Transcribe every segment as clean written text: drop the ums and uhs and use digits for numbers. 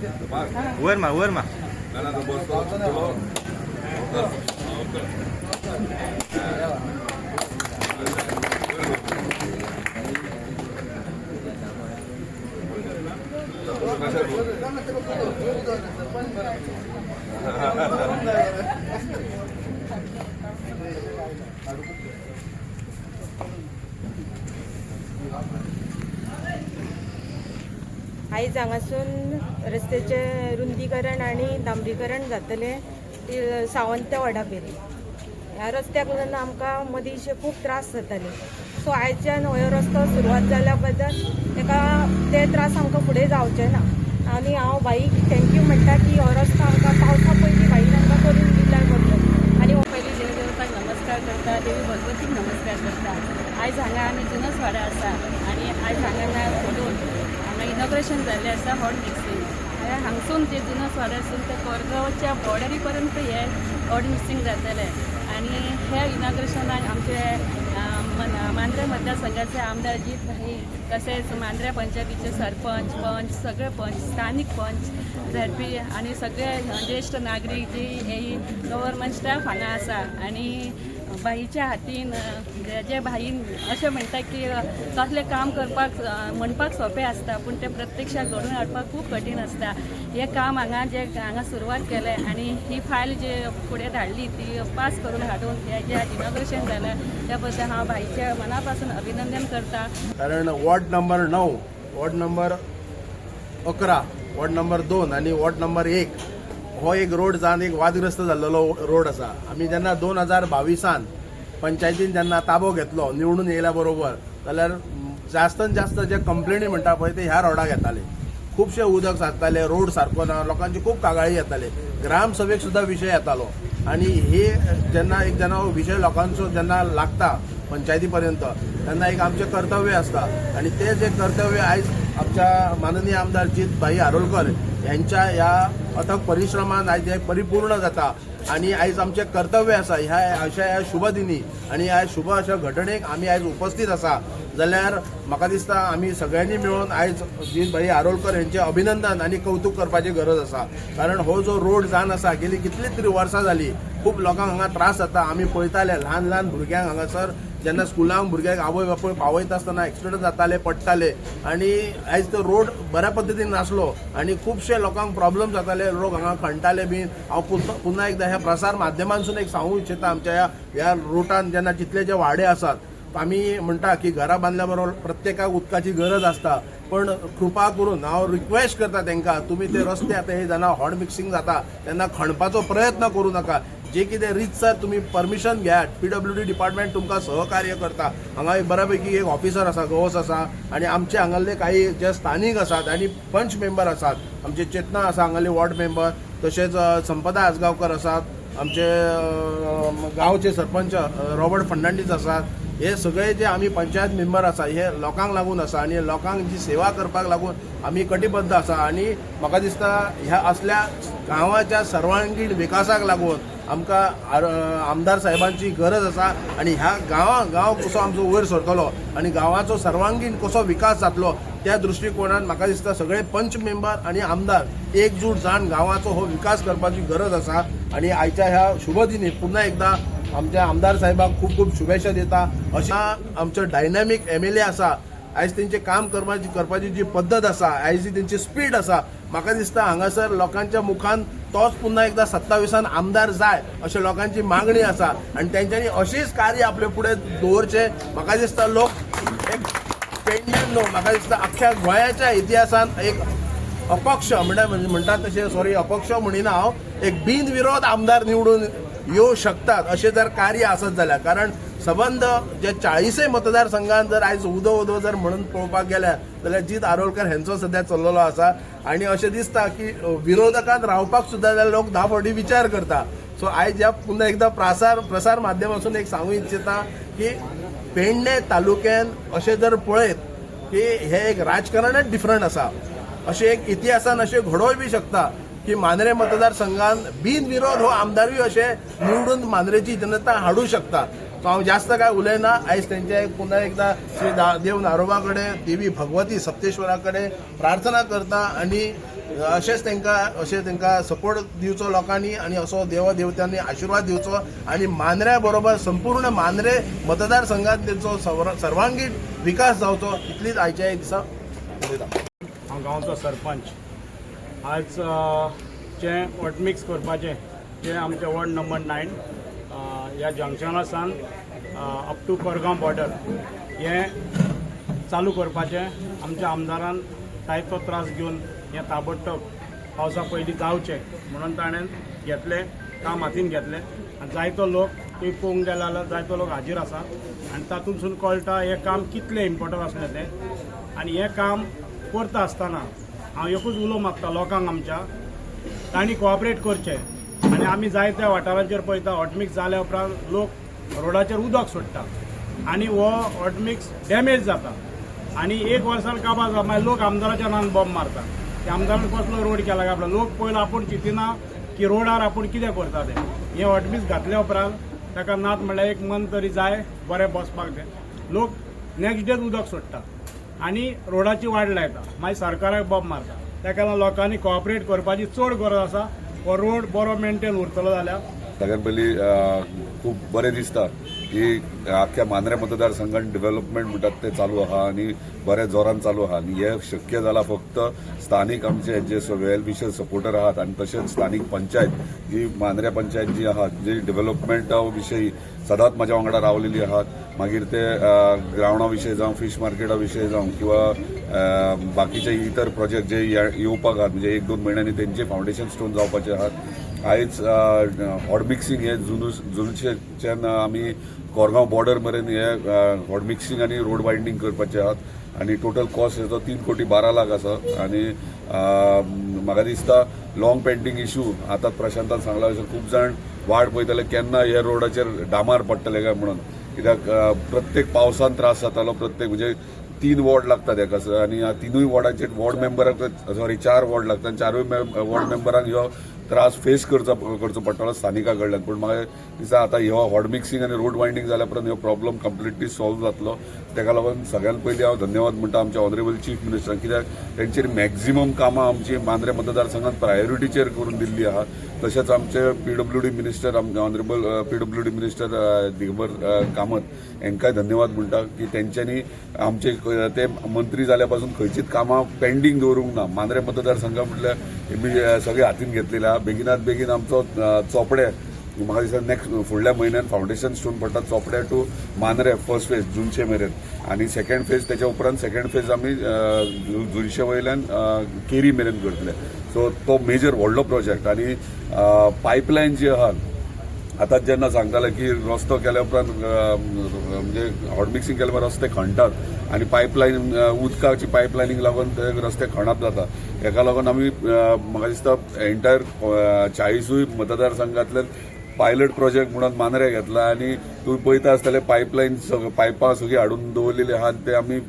वर मा आयज हांगासून रस्त्याचे रुंदीकरण आणि डांबरीकरण जातले सावंत वाडा मेरेन. ह्या रस्त्याक लागून आमकां मदींचे खूब त्रास जाताले. सो आयच्यान हो रस्तो सुरवात जाल्या बद्दल ते त्रास आमकां फुडें जावचे ना. आनी हांव भाईक थँक्यू म्हणटा की हो रस्तो आमकां पावसा पयलीं भाईन आमकां करून दिल्या बद्दल. आनी हो पयलीं देवदेवताक नमस्कार करता, देवी भगवतीक नमस्कार करता. आयज हांगा आमी जुनस वाडा आसा आनी आयज हांगा फोटोन हांगा इनॉग्रेशन जाल्लें आसा हॉट मिक्सिंग. हांगसून ते जुनस वाड्यासून ते कोरगांवच्या बॉर्डरी पर्यंत हे हॉट मिक्सिंग जातलें. आनी हे इनॉग्रेशनाक आमचे मांद्रे मतदारसंघाचे आमदार जीत भाई तसेच मांद्रे पंचायतीचे सरपंच पंच सगळे पंच स्थानिक पंच झेडपी आनी सगळे ज्येश्ठ नागरीक जी हे गव्हर्मेंट स्टाफ हांगा आसा. आनी बाईच्या हातीन जे बाईन अशें म्हणटा की कसलें काम करपाक म्हणपाक सोंपें आसता पूण तें प्रत्यक्षात घडोवन हाडपाक खूब कठीण आसता. हें काम हांगा सुरवात केलें आनी ही फायल जी फुडें धाडली ती पास करून हाडून हें जें इनॉग्रेशन जालें त्या बद्दल हांव बाईचें मना पासून अभिनंदन करता. कारण ward number 9, ward number 11, ward number 2 आनी वॉर्ड नंबर 1 हो एक रोड जावन एक वादग्रस्त जाल्लो रोड आसा. आमी जेन्ना 2022 पंचायतीन जेन्ना ताबो घेतलो निवडून येयल्या बरोबर जाल्यार जास्तीत जास्त जे कंप्लेनी म्हणटा पळय ते ह्या रोडाक येताले. खुबशे उदक साचताले, रोड सारको ना, लोकांची खूब कागाळी येताले, ग्रामसभेक सुद्दां विशय येतालो. आनी हे जेन्ना विशय लोकांचो जेन्ना लागता पंचायती पर्यंत तेन्ना एक आमचें कर्तव्य आसता. आनी ते जे कर्तव्य आयज आमच्या माननीय आमदार जीत भाई आरोलकर यांच्या ह्या अथक परिश्रमान आयज हे परिपूर्ण जाता. आनी आयज आमचें कर्तव्य आसा ह्या शुभ दिनी आनी ह्या शुभ अशा घटनेक आमी आयज उपस्थित आसा जाल्यार म्हाका दिसता आमी सगळ्यांनी मेळून आयज जीत भाई आरोलकर यांचे अभिनंदन आनी कौतुक करपाची गरज आसा. कारण हो जो रोड जावन आसा गेली कितलीच तरी वर्सां जाली खूब लोकांक हांगा त्रास जाता. आमी पळयताले ल्हान ल्हान भुरग्यांक हांगासर जेन्ना स्कुलांक भुरग्यांक आवय बापूय पावयता आसतना एक्सिडंट जाताले, पडटाले आनी आयज तो रोड बऱ्या पद्दतीन नासलो आनी खुबशे लोकांक प्रॉब्लेम जाताले, लोक हांगा खणटाले बीन. हांव पुन्हा एकदां ह्या प्रसार माध्यमांसून एक सांगूंक इच्छिता आमच्या ह्या रोडान जेन्ना जितले जे वाडे आसात आमी म्हणटा की घरा बांदल्या बरोबर प्रत्येकाक उदकाची गरज आसता पण कृपा करून हांव रिक्वेस्ट करता तांकां तुमी ते रस्ते आतां हे जेन्ना हॉट मिक्सिंग जाता तेन्ना खणपाचो प्रयत्न करूं नाका. जे कितें रितसर तुमी परमिशन घेयात, PWD डिपार्टमेंट तुमकां सहकार्य करता. हांगा एक बऱ्यापैकी एक ऑफिसर आसा, गवस आसा आनी आमचे हांगासले काही जे स्थानीक आसात आनी पंच मेंबर आसात. आमचे चेतना आसा हांगासले वॉर्ड मेंबर, तशेंच संपदा आजगांवकर आसात, आमचे गांवचे सरपंच रॉबर्ट फर्नांडीस आसात. हे सगळे जे आमी पंचायत मेंबर आसा हे लोकांक लागून आसा आनी लोकांक जी सेवा करपाक लागून आमी कटिबद्ध आसा. आनी म्हाका दिसता ह्या असल्या गांवाच्या सर्वांगीण विकासाक लागून आमकां आमदार साहेबांची गरज आसा आनी ह्या गांव कसो आमचो वयर सरतलो आनी गांवाचो सर्वांगीण कसो विकास जातलो त्या दृश्टीकोनान म्हाका दिसता सगळे पंच मेंबर आनी आमदार एकजूट जावन गांवाचो हो विकास करपाची गरज आसा. आनी आयच्या ह्या शुभ दिनी पुन्हा एकदा आमच्या आमदार साहेबाक खूब खूब शुभेच्छा दिता. अशा आमचो डायनॅमीक MLA आसा, आयज तेंचे काम करपाची जी पद्दत आसा, आयज तेंची स्पीड आसा, म्हाका दिसता हांगासर लोकांच्या मुखान तोच पुन्हा एकदा 27 आमदार जाय अशें लोकांची मागणी आसा आनी तेंच्यांनी अशीच कार्य आपले फुडें दवरचें. म्हाका दिसता लोक एक पेडण्यान न्हू म्हाका दिसता अख्ख्या गोंयाच्या इतिहासान एक अपक्ष म्हणटात तशें अपक्ष म्हणिना हांव, एक बिनविरोध आमदार निवडून येवं शकतात अशें जर कार्य आसत जाल्यार. कारण संबंध जे 40 मतदारसंघात जर आयज उदो जर म्हणून पळोवपाक गेल्यार जाल्यार जीत आरोलकर हांचो सध्या चल्लेलो आसा आनी अशें दिसता की विरोधकांत रावपाक सुद्दां जाल्यार लोक 10 फावटी विचार करता. सो आयज ह्या पुन्हा एकदा प्रसार माध्यमांतून एक सांगूंक इच्छिता की पेडणे तालुक्यान अशें जर पळयत की हे एक राजकारणात डिफरंट आसा, अशें एक इतिहासान अशें घडोवय बी शकता की मांद्रे मतदारसंघात बिनविरोध हो आमदारूय अशें निवडून मांद्रेची जनता हाडूं शकता. सो हांव जास्त काय उलयना. आयज तेंचे पुन्हा एकदा श्री देव नारोबा कडेन, देवी भगवती सप्तेश्वरा कडेन प्रार्थना करता आनी अशें तांकां सपोर्ट दिवचो लोकांनी आनी असो देवदेवत्यांनी आशिर्वाद दिवचो आनी मांद्र्या बरोबर संपूर्ण मांद्रे मतदारसंघात तेंचो सर्वांगीण विकास जावचो इतलीच आयच्या दिसा उलयता. हांव गांवचो सरपंच. आज जे वॉटमिक्स करपाचें जे आमचे वॉर्ड नंबर 9 ह्या जंक्शना सावन अप टू कोरगांव बॉर्डर हे चालू करपाचें आमच्या आमदारान कांय तो त्रास घेवन हें ताबडतोब पावसा पयलीं जावचें म्हणून ताणें घेतलें काम हातीन घेतलें आनी जायतो लोक थंय पळोवंक गेले जाल्यार जायतो लोक हाजीर आसा आनी तातूंतसून कळटा हें काम कितलें इम्पॉर्टंट आसलें तें. आनी हें काम करता आसतना हांव एकूच उलो मागता लोकांक आमच्या तांणी कोऑपरेट करचें आनी आमी जायत्या वाठारांचेर पळयता हॉटमिक्स जाल्या उपरांत लोक रोडाचेर उदक सोडटा आनी हो हॉटमिक्स डॅमेज जाता आनी 1 वर्सान काबार जाता मागीर लोक आमदाराच्या नांवान बॉम्ब मारता की आमदारान कसलो रोड केला काय आपलो. लोक पयलो आपूण चिंतिना की रोडार आपूण कितें करता तें. हे हॉटमिक्स घातल्या उपरांत ताका नात म्हणल्यार एक मन तरी जाय बरें बसपाक तें. लोक नेक्स्ट डेच उदक सोडटा आनी रोडाची वाट लायता मागीर सरकाराक बॉम्ब मारता. ताका लागून लोकांनी कोऑपरेट करपाची चड गरज आसा. हो रोड बरो मेंटेन उरतलो जाल्यार सगळ्यात पयलीं खूब बरें दिसता की आख्या मांद्रे मतदारसंघात डेव्हलपमेंट म्हणटात ते चालू आहा आनी बऱ्या जोरान चालू आहा आनी हे शक्य जालां फक्त स्थानीक आमचे जे वेल विशर सपोर्टर आहात आनी तशेंच स्थानीक पंचायत जी मांद्रे पंचायत जी आहा जी डेव्हलपमेंटा विशयी सदांच म्हाज्या वांगडा रावलेली आहात. मागीर ते ग्रावंडा विशयी जावं फिश मार्केटा विशयी जावं किंवा बाकीचे इतर प्रोजेक्ट जे येवपाक आहात म्हणजे 1-2 म्हयन्यांनी तेंचे फावंडेशन स्टोन जावपाचे आहात. आयज हॉट मिक्सिंग हे जुनशेच्यान आमी कोरगांव बॉर्डर मेरेन हे हॉट मिक्सिंग आनी रोड वायडनींग करपाचे आहात आनी टोटल कॉस्ट हेचो 3,12 लाख आसा. आनी म्हाका दिसता लॉंग पेंडींग इश्यू आतां प्रशांतान सांगला अशें खूब जाण वाट पळयताले केन्ना हे रोडाचेर डांबार पडटले काय म्हणून. कित्याक प्रत्येक पावसान त्रास जातालो प्रत्येक म्हणजे 3 वॉर्ड लागतात हेका आनी ह्या 3 वॉर्डाचे वॉर्ड मेंबराक 4 वॉर्ड लागतात आनी 4 वॉर्ड मेंबरांक ह्यो त्रास फेस करचो पडटलो स्थानिका कडल्यान. पूण म्हाका दिसता आतां ह्यो हॉट मिक्सिंग आनी रोड वायडनींग जाल्या उपरांत ह्यो प्रॉब्लम कंप्लिटली सॉल्व जातलो. ताका लागून सगळ्यात पयलीं हांव धन्यवाद म्हणटा आमच्या ऑनरेबल चीफ मिनिस्टर कित्याक तेंचेर मॅक्झिमम कामां आमची मांद्रे मतदारसंघात प्रायोरिटीचेर करून दिल्ली आहा. तशेंच आमचे PWD minister honourable PWD minister Digambar Kamat हांकांय धन्यवाद म्हणटा की तेंच्यांनी आमचे ते मंत्री जाल्या पासून खंयचीच कामां पेंडींग दवरूंक ना. मांद्रे मतदारसंघा म्हटल्यार सगळे हातीन घेतलेले आहा. बेगिनात बेगीन आमचो चोपडे म्हाका दिसता नेक्स्ट फुडल्या म्हयन्यात फावंडेशन स्टोन पडटा Chopde to Mandrem first phase जुनशे मेरेन आनी सेकंड फेज तेच्या उपरांत सेकंड फेज आमी जुनशे वयल्यान केरी मेरेन करतले. सो तो मेजर व्हडलो प्रोजेक्ट आनी पायपलायन जी आहा आतां जेन्ना सांगताले की रस्तो केल्या उपरांत म्हणजे हॉट मिक्सिंग केल्या उपरांत रस्ते खणटात आनी पायपलायन उदकाची पायपलायनींग लागून ते रस्ते खणप जाता. हेका लागून आमी म्हाका दिसता एंटायर 40 मतदारसंघांतल्यान पायलट प्रोजेक्ट म्हणून मांद्रे घेतला आनी तुम्ही पळयता आसतले पायपलायन पायपां सगळी हाडून दवरलेली आहात ते आमी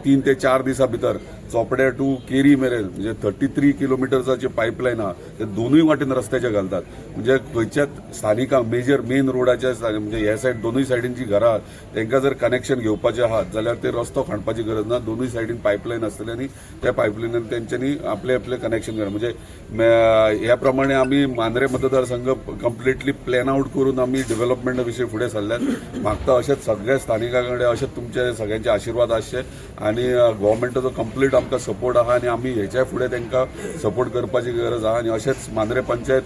3 ते 4 दिसां भितर चोपडे टू केरी मेरेन म्हणजे 33 किलोमिटरची पायपलायन आहा ते दोनूय वाटेन रस्त्याचे घालतात. म्हणजे खंयच्याच स्थानिकांक मेजर मेन रोडाच्या म्हणजे ह्या सायड दोनूय सायडींची घरां आहात तांकां जर कनेक्शन घेवपाचें आहात जाल्यार ते रस्तो खणपाची गरज ना. दोनूय सायडीन पायपलायन आसतली आनी त्या पायपलायनीन तेंच्यांनी आपले कनेक्शन घेवप. म्हणजे ह्या प्रमाणे आमी मांद्रे मतदारसंघ कंप्लिटली प्लॅन आउट करून आमी डेव्हलपमेंटा विशीं फुडें सरल्यात. मागता अशेंच सगळ्या स्थानिकां कडेन अशेंच तुमचे सगळ्यांचे आशिर्वाद आसचे आनी गव्हर्मेंटाचो कंप्लीट आमकां सपोर्ट आहा आनी आमी हेच्या फुडें तांकां सपोर्ट करपाची गरज आहा आनी अशेंच मांद्रे पंचायत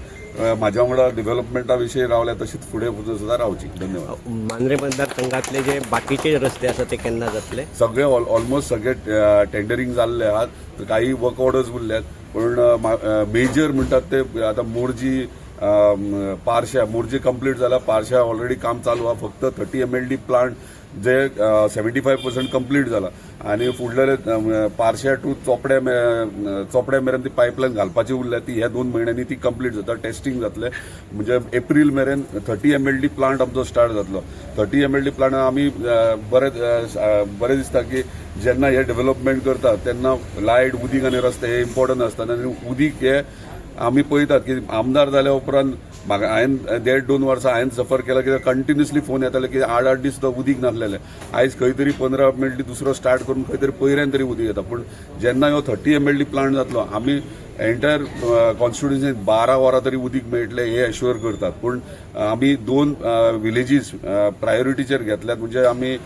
म्हाज्या वांगडा डेव्हलपमेंटा विशीं रावल्या तशीच फुडें सुद्दां रावची. धन्यवाद. मांद्रे मतदारसंघातले जे बाकीचे रस्ते आसा ते केन्ना जातले? सगळे ऑलमोस्ट सगळे टेंडरिंग जाल्ले आहात. काही वर्क ऑर्डर्स उरल्यात पूण मेजर म्हणटात ते आतां मोरजी पारशा मोरजी कंप्लीट जाला. पारशा ऑलरेडी काम चालू आहा. फक्त 30 MLD प्लांट जे 75% कंप्लीट जाला आनी फुडले पारशा टू चोपडे मेरेन ती पायपलायन घालपाची उरल्या ती ह्या 2 म्हयन्यांनी ती कंप्लीट जाता. टेस्टिंग जातले म्हणजे एप्रील मेरेन 30 MLD प्लांट आमचो स्टार्ट जातलो. 30 MLD प्लांट आमी बरें दिसता की जेन्ना हे डेव्हलपमेंट करता तेन्ना लायट उदीक आनी रस्ते हे इम्पॉर्टंट आसता आनी उदीक हे आमी पळयतात की आमदार जाल्या उपरांत म्हाका हांवें 1.5-2 वर्सां हांवें सफर केला कित्याक कंटिन्युअसली फोन येताले की 8-8 दीस सुद्दां उदीक नासलेलें. आयज खंय तरी 15 MLD दुसरो स्टार्ट करून खंय तरी पयऱ्यान तरी उदीक येता. पूण जेन्ना ह्यो 30 MLD प्लांट जातलो आमी एंटायर कॉन्स्टिट्युएन्सींत 12 वरां तरी उदीक मेळटलें हे एश्युअर करतात. पूण आमी 2 विलेजीस प्रायोरिटीचेर घेतल्यात. म्हणजे आमी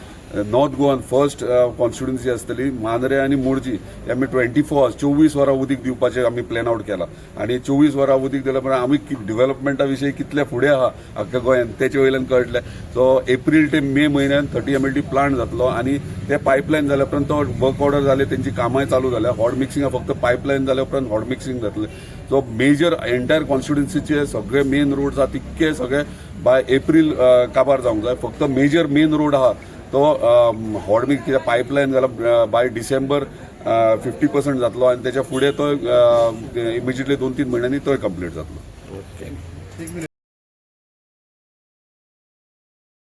नॉर्थ गोवान फर्स्ट कॉन्स्टिट्युएन्सी आसतली मांद्रे आनी मोरजी आमी 24 वरां उदीक दिवपाचें आमी प्लॅन आउट केला. आनी 24 वरां उदीक दिल्या उपरांत आमी डेव्हलपमेंटा विशीं कितले फुडें आहा आख्ख्या गोंयांत तेचे वयल्यान कळटलें. सो एप्रील ते मे म्हयन्यात 30 MLD प्लांट जातलो आनी ते पायपलायन जाल्या उपरांत तो वर्क ऑर्डर जाले तेंची कामांय चालू जाल्या. हॉट मिक्सिंग फक्त पायपलायन जाल्या उपरांत हॉट मिक्सिंग जातलें. सो मेजर एंटायर कॉन्स्टिट्युएन्सीचे सगळे मेन रोड्स आहा तितके सगळे बाय एप्रील काबार जावंक जाय. फक्त मेजर मेन रोड आहा तो हॉट मिक्स कित्याक पायपलायन जाल्यार बाय डिसेंबर 50% जातलो आनी तेच्या फुडें तो इमिजिएटली 2-3 म्हयन्यांनी तो कंप्लीट जातलो. ओके.